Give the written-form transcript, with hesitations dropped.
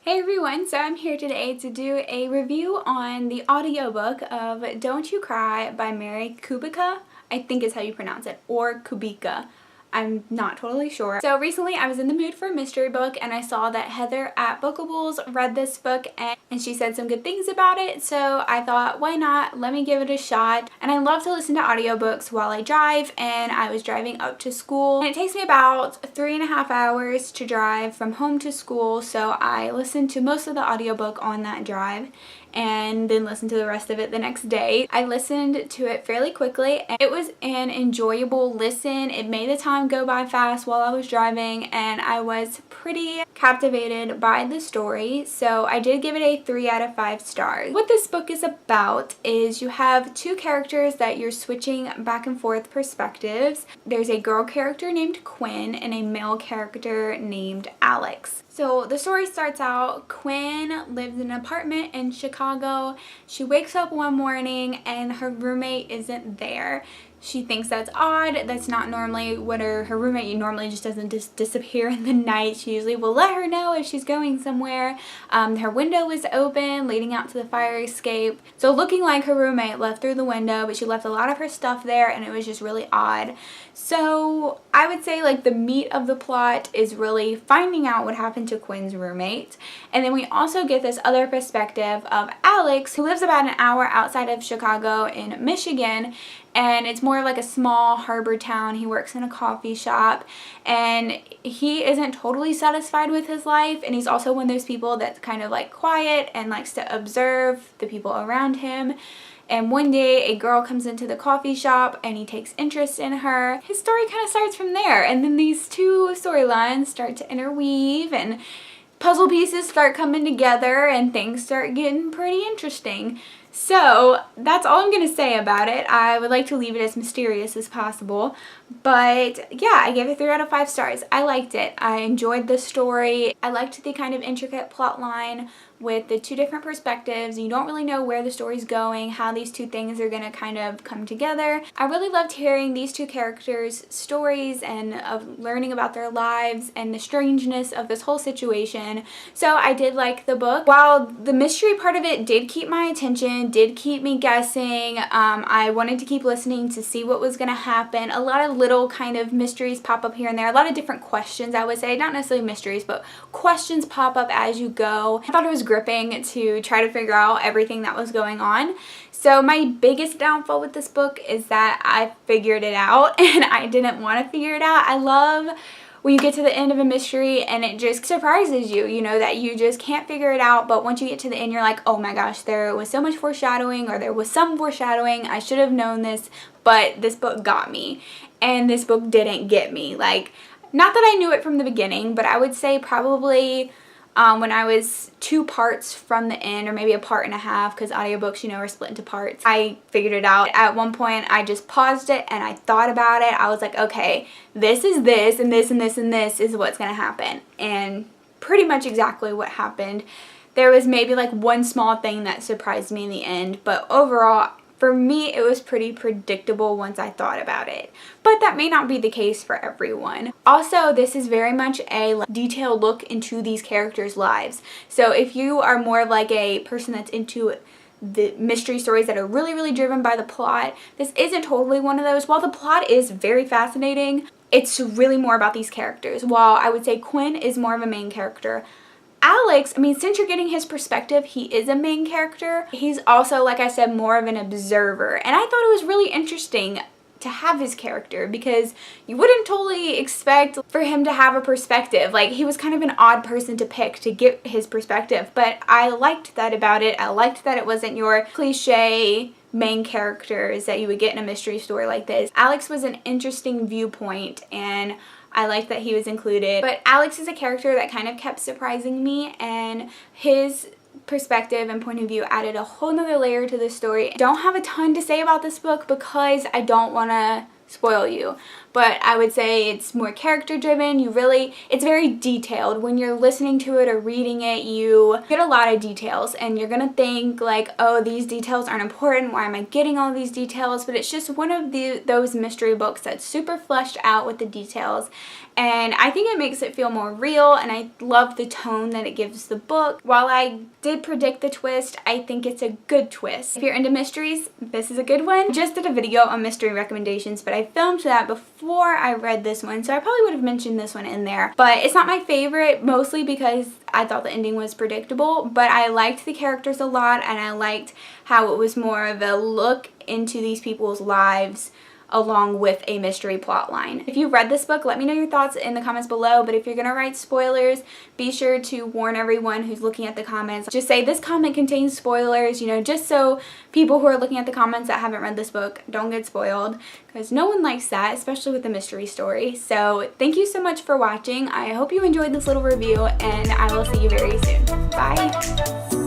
Hey everyone, so I'm here today to do a review on the audiobook of Don't You Cry by Mary Kubica, I think is how you pronounce it, or Kubica. I'm not totally sure. So recently I was in the mood for a mystery book and I saw that Heather at Bookables read this book and she said some good things about it, so I thought, why not? Let me give it a shot. And I love to listen to audiobooks while I drive, and I was driving up to school. And it takes me about 3.5 hours to drive from home to school, so I listened to most of the audiobook on that drive and then listened to the rest of it the next day. I listened to it fairly quickly and it was an enjoyable listen. It made the time go by fast while I was driving and I was pretty captivated by the story, so I did give it a 3 out of 5 stars. What this book is about is you have two characters that you're switching back and forth perspectives. There's a girl character named Quinn and a male character named Alex. So the story starts out, Quinn lives in an apartment in Chicago. She wakes up one morning and her roommate isn't there. She thinks that's odd. That's not normally what her roommate normally just doesn't disappear in the night. She usually will let her know if she's going somewhere. Her window was open leading out to the fire escape. So looking like her roommate left through the window, but she left a lot of her stuff there and it was just really odd. So I would say like the meat of the plot is really finding out what happened to Quinn's roommate. And then we also get this other perspective of Alex, who lives about an hour outside of Chicago in Michigan, and it's more like a small harbor town. He works in a coffee shop and he isn't totally satisfied with his life, and he's also one of those people that's kind of like quiet and likes to observe the people around him. And one day a girl comes into the coffee shop and he takes interest in her. His story kind of starts from there, and then these two storylines start to interweave and puzzle pieces start coming together and things start getting pretty interesting. So that's all I'm going to say about it. I would like to leave it as mysterious as possible. But yeah, I gave it 3 out of 5 stars. I liked it. I enjoyed the story. I liked the kind of intricate plot line with the two different perspectives. You don't really know where the story's going, how these two things are going to kind of come together. I really loved hearing these two characters' stories and of learning about their lives and the strangeness of this whole situation. So I did like the book. While the mystery part of it did keep my attention, did keep me guessing, I wanted to keep listening to see what was going to happen. A lot of little kind of mysteries pop up here and there. A lot of different questions, I would say. Not necessarily mysteries, but questions pop up as you go. I thought it was gripping to try to figure out everything that was going on. So my biggest downfall with this book is that I figured it out and I didn't want to figure it out. I love when you get to the end of a mystery and it just surprises you, you know, that you just can't figure it out, but once you get to the end you're like, oh my gosh, there was so much foreshadowing, or there was some foreshadowing, I should have known this, but this book got me. And this book didn't get me. Like, not that I knew it from the beginning, but I would say probably when I was 2 parts from the end, or maybe a part and a half, because audiobooks, you know, are split into parts, I figured it out. At one point, I just paused it and I thought about it. I was like, okay, this is this, and this, and this, and this is what's going to happen. And pretty much exactly what happened. There was maybe like one small thing that surprised me in the end, but overall, for me, it was pretty predictable once I thought about it. But that may not be the case for everyone. Also, this is very much a detailed look into these characters' lives. So if you are more of like a person that's into the mystery stories that are really, really driven by the plot, this isn't totally one of those. While the plot is very fascinating, it's really more about these characters. While I would say Quinn is more of a main character, Alex, I mean, since you're getting his perspective, he is a main character. He's also, like I said, more of an observer. And I thought it was really interesting to have his character, because you wouldn't totally expect for him to have a perspective. Like, he was kind of an odd person to pick to get his perspective, but I liked that about it. I liked that it wasn't your cliche main characters that you would get in a mystery story like this. Alex was an interesting viewpoint, and I like that he was included. But Alex is a character that kind of kept surprising me, and his perspective and point of view added a whole nother layer to the story. I don't have a ton to say about this book because I don't want to spoil you, but I would say it's more character driven. It's very detailed. When you're listening to it or reading it, you get a lot of details and you're gonna think like, oh, these details aren't important, why am I getting all these details? But it's just one of those mystery books that's super fleshed out with the details, and I think it makes it feel more real, and I love the tone that it gives the book. While I did predict the twist, I think it's a good twist. If you're into mysteries, this is a good one. I just did a video on mystery recommendations, but I filmed that before I read this one, so I probably would have mentioned this one in there. But it's not my favorite, mostly because I thought the ending was predictable, but I liked the characters a lot, and I liked how it was more of a look into these people's lives along with a mystery plot line. If you read this book, let me know your thoughts in the comments below, but if you're gonna write spoilers, be sure to warn everyone who's looking at the comments. Just say this comment contains spoilers, you know, just so people who are looking at the comments that haven't read this book don't get spoiled, because no one likes that, especially with a mystery story. So thank you so much for watching. I hope you enjoyed this little review, and I will see you very soon. Bye!